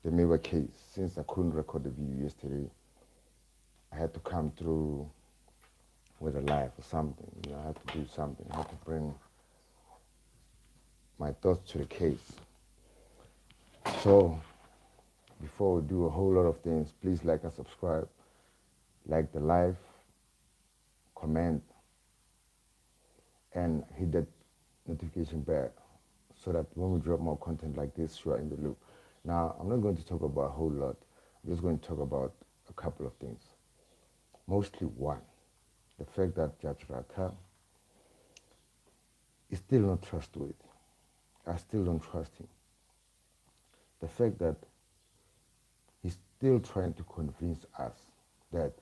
the Meva case. Since I couldn't record the video yesterday, I had to come through with a live or something. I had to do something. I had to bring my thoughts to the case. So, before we do a whole lot of things, please like and subscribe, like the live, comment, and hit that notification bell so that when we drop more content like this, you are in the loop. Now, I'm not going to talk about a whole lot. I'm just going to talk about a couple of things. Mostly one, the fact that Judge Ratha is still not trustworthy. I still don't trust him. The fact that he's still trying to convince us that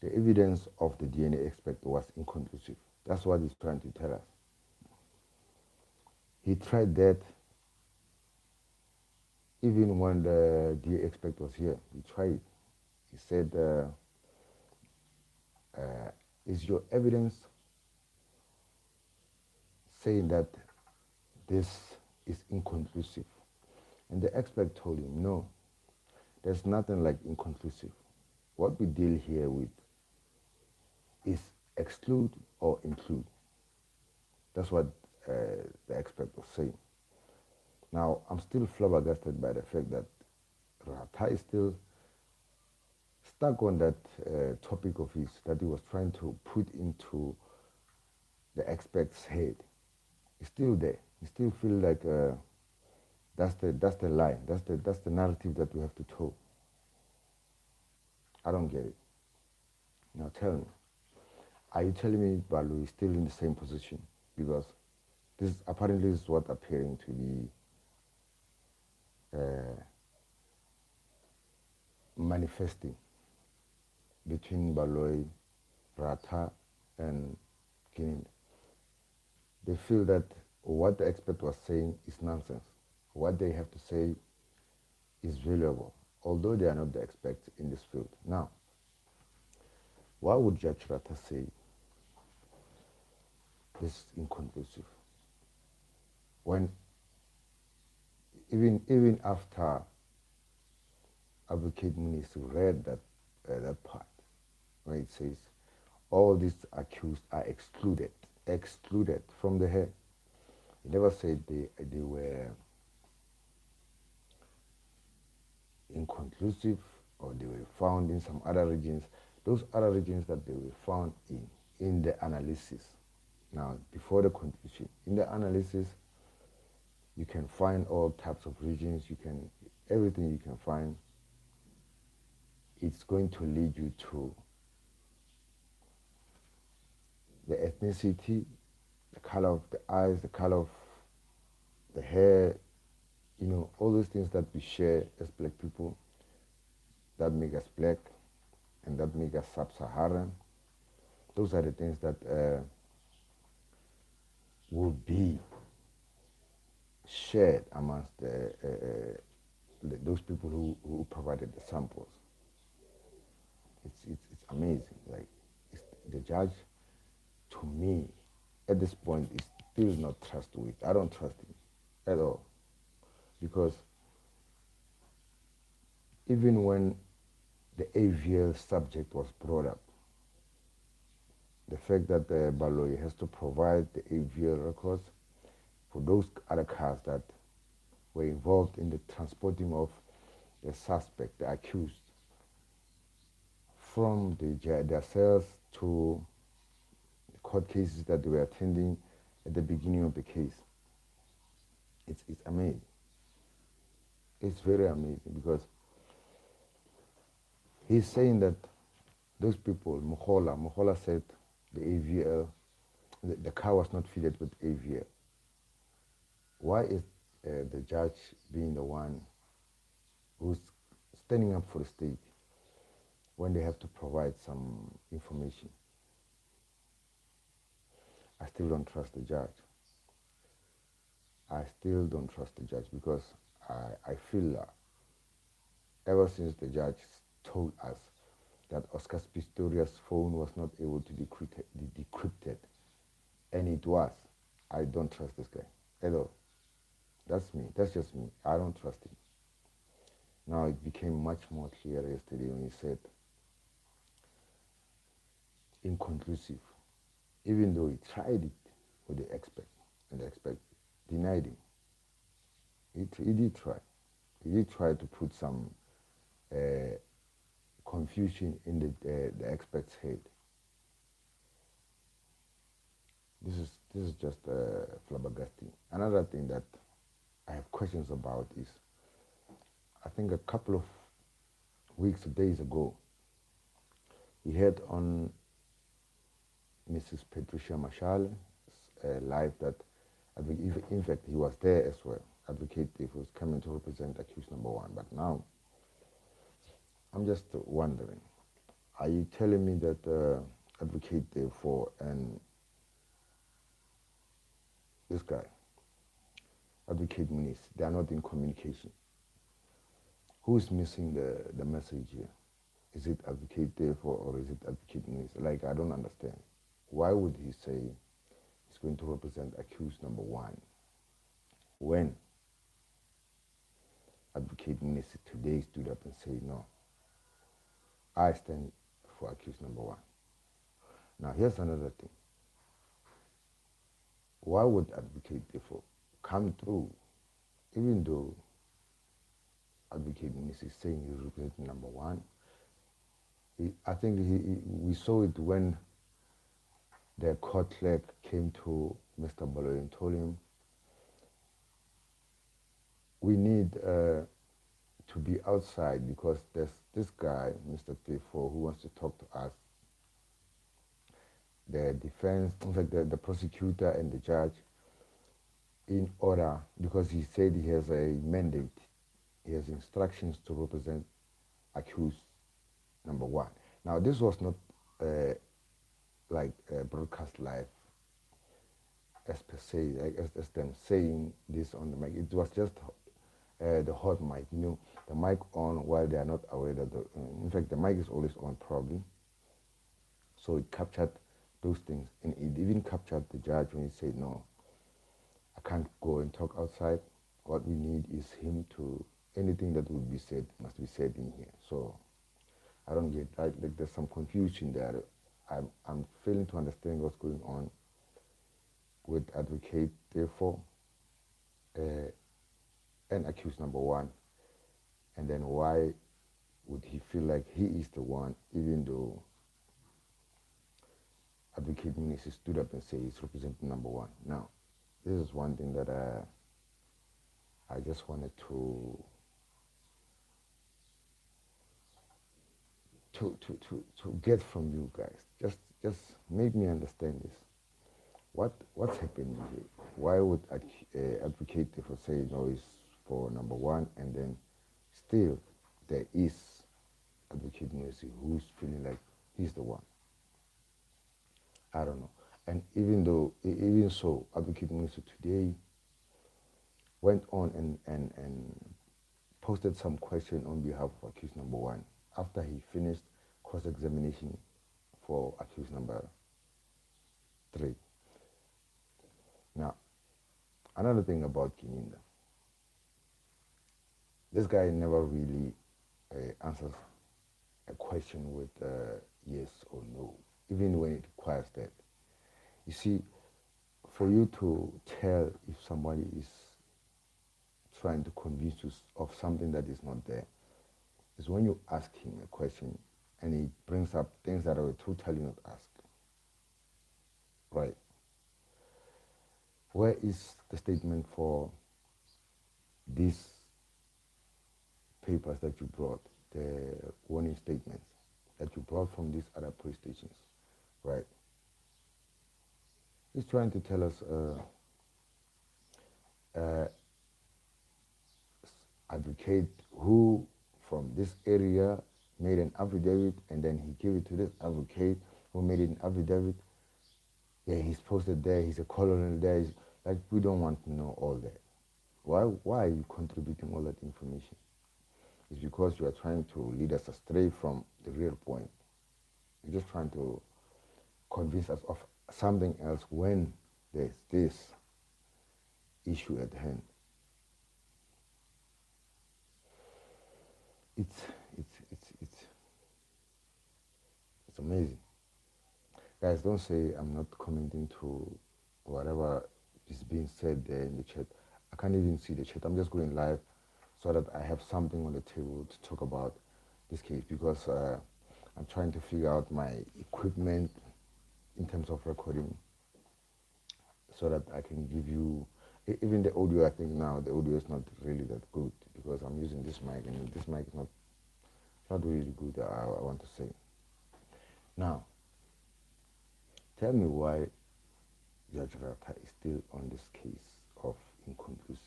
the evidence of the DNA expert was inconclusive. That's what he's trying to tell us. He tried that even when the DNA expert was here. He tried it. He said, is your evidence saying that this is inconclusive? And the expert told him, no, there's nothing like inconclusive. What we deal here with is exclude or include. That's what the expert was saying. Now, I'm still flabbergasted by the fact that Ratha is still stuck on that topic of his that he was trying to put into the expert's head. It's still there. He still feels like that's the line. That's the narrative that we have to tell. I don't get it. Now tell me, are you telling me Balu is still in the same position? Because this apparently is what appearing to be manifesting between Baloy, Ratha, and Guinea. They feel that what the expert was saying is nonsense. What they have to say is valuable, although they are not the experts in this field. Now, why would Judge Ratha say this is inconclusive? When even after Advocate Muniz read that part where it says all these accused are excluded from the head. He never said they were inconclusive or they were found in some other regions. Those other regions that they were found in the analysis. Now, before the conclusion, in the analysis, you can find all types of regions. Everything you can find. It's going to lead you to the ethnicity, the color of the eyes, the color of the hair, all those things that we share as black people that make us black and that make us sub-Saharan. Those are the things that will be shared amongst those people who provided the samples. It's amazing. Like the judge, to me, at this point, is still not trustworthy. I don't trust him at all, because even when the AVL subject was brought up, the fact that the Baloy has to provide the AVL records for those other cars that were involved in the transporting of the suspect, the accused, from their cells to the court cases that they were attending at the beginning of the case. It's amazing. It's very amazing, because he's saying that those people, Mohola said the AVL, the car was not fitted with AVL. Why is the judge being the one who's standing up for the state when they have to provide some information? I still don't trust the judge. I still don't trust the judge, because I feel ever since the judge told us that Oscar Pistorius' phone was not able to be decrypted, and it was, I don't trust this guy at all. That's me. That's just me. I don't trust him. Now it became much more clear yesterday when he said inconclusive, even though he tried it with the expert, and the expert denied him. He did try. He did try to put some confusion in the expert's head. This is just flabbergasting. Another thing that I have questions about is, I think a couple of weeks or days ago, we had on Mrs. Patricia Mashale live that, in fact, he was there as well. Advocate Dave was coming to represent accused number one. But now, I'm just wondering, are you telling me that Advocate Dave and this guy, Advocate Muniz, they are not in communication? Who's missing the message here? Is it Advocate Dave or is it Advocate Muniz? Like, I don't understand. Why would he say he's going to represent accused number one when Advocate Muniz today stood up and said, no, I stand for accused number one? Now, here's another thing. Why would Advocate Dave come through, even though Advocate Muniz is saying he's representing number one? I think we saw it when the court clerk came to Mr. Baloy and told him, we need to be outside because there's this guy, Mr. Tefo, who wants to talk to us. The defense, in fact, the prosecutor and the judge, in order, because he said he has a mandate, he has instructions to represent accused number one. Now, this was not like broadcast live as per se, as them saying this on the mic. It was just the hot mic, the mic on while they are not aware that, in fact, the mic is always on probably. So it captured those things, and it even captured the judge when he said, no, I can't go and talk outside. What we need is him to, anything that would be said must be said in here. So I don't get, like there's some confusion there. I'm failing to understand what's going on with Advocate, therefore, and accused number one. And then why would he feel like he is the one, even though Advocate Muniz stood up and said he's representing number one? Now, this is one thing that I just wanted to get from you guys. Just make me understand this. What's happening here? Why would Advocate for say no is for number one, and then still there is Advocate Mercy who's feeling like he's the one? I don't know. And even so, Advocate Mercy today went on and posted some question on behalf of accused number one after he finished cross-examination for accused number three. Now, another thing about Kininda, this guy never really answers a question with yes or no, even when it requires that. You see, for you to tell if somebody is trying to convince you of something that is not there, is when you ask him a question and he brings up things that are totally not asked. Right? Where is the statement for these papers that you brought, the warning statements that you brought from these other police stations? Right? He's trying to tell us advocate who from this area made an affidavit, and then he gave it to this advocate who made an affidavit. Yeah, he's posted there, he's a colonel there. Like, we don't want to know all that. Why are you contributing all that information? It's because you are trying to lead us astray from the real point. You're just trying to convince us of something else when there's this issue at hand. it's it's it's it's it's amazing. Guys, don't say I'm not commenting to whatever is being said there in the chat. I can't even see the chat. I'm just going live so that I have something on the table to talk about this case, because I'm trying to figure out my equipment in terms of recording so that I can give you even the audio. I think now the audio is not really that good because I'm using this mic, and this mic is not really good. I want to say. Now, tell me why Judge Ratha is still on this case of inconclusive.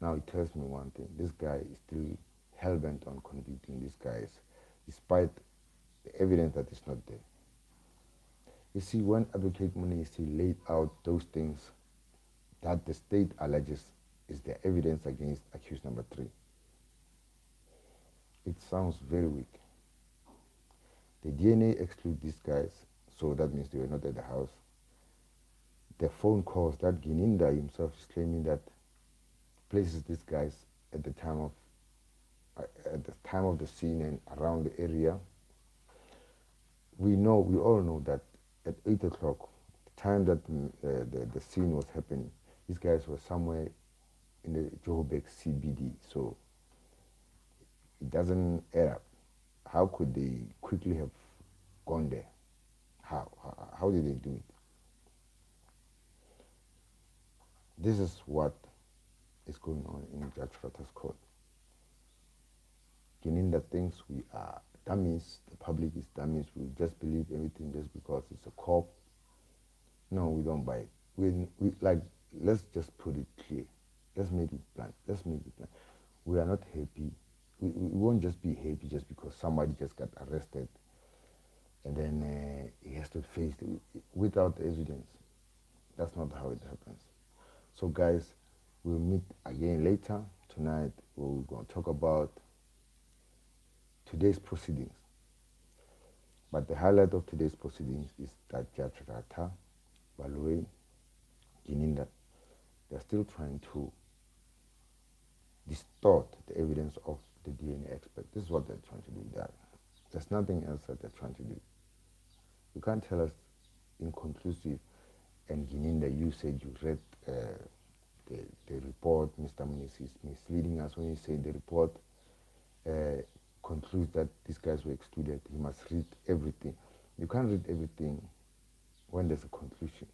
Now it tells me one thing: this guy is still hell-bent on convicting these guys, despite the evidence that is not there. You see, when Advocate Munisi laid out those things that the state alleges is the evidence against accused number 3, it sounds very weak. The DNA excludes these guys, so that means they were not at the house. The phone calls that Gininda himself is claiming that places these guys at the time of the scene and around the area. We all know that at 8 o'clock, the time that the scene was happening, these guys were somewhere in the Joburg CBD, so it doesn't add up. How could they quickly have gone there? How did they do it? This is what is going on in Judge Ratha's court. Gininda thinks we are dummies, the public is dummies, we just believe everything just because it's a cop. No, we don't buy it. We like, let's just put it clear. Let's make it blunt. We are not happy. We won't just be happy just because somebody just got arrested and then he has to face it without evidence. That's not how it happens. So guys, we'll meet again later. Tonight we're going to talk about today's proceedings. But the highlight of today's proceedings is that Judge Ratha, Balwe, Gininda, they're still trying to distort the evidence of the DNA expert. This is what they're trying to do. There's nothing else that they're trying to do. You can't tell us inconclusive, and Gininda, you said you read the report. Mr. Munisi is misleading us when he said the report concludes that these guys were excluded. He must read everything. You can't read everything when there's a conclusion.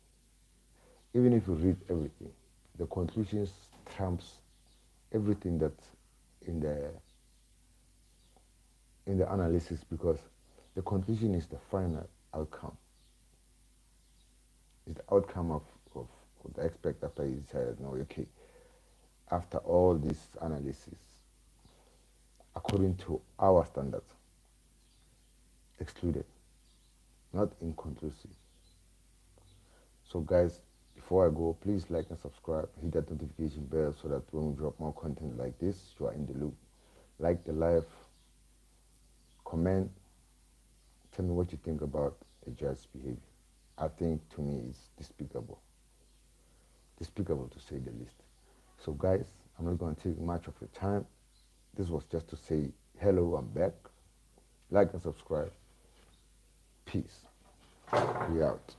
Even if you read everything, the conclusion trumps everything that's in the analysis, because the conclusion is the final outcome. It's the outcome of the expert after he decided, no, okay, after all this analysis, according to our standards, excluded, not inconclusive. So guys, before I go, please like and subscribe, hit that notification bell so that when we drop more content like this, you are in the loop. Like the live, comment, tell me what you think about the judge's behavior. I think, to me, it's despicable. Despicable, to say the least. So guys, I'm not going to take much of your time. This was just to say hello, I'm back. Like and subscribe. Peace. We out.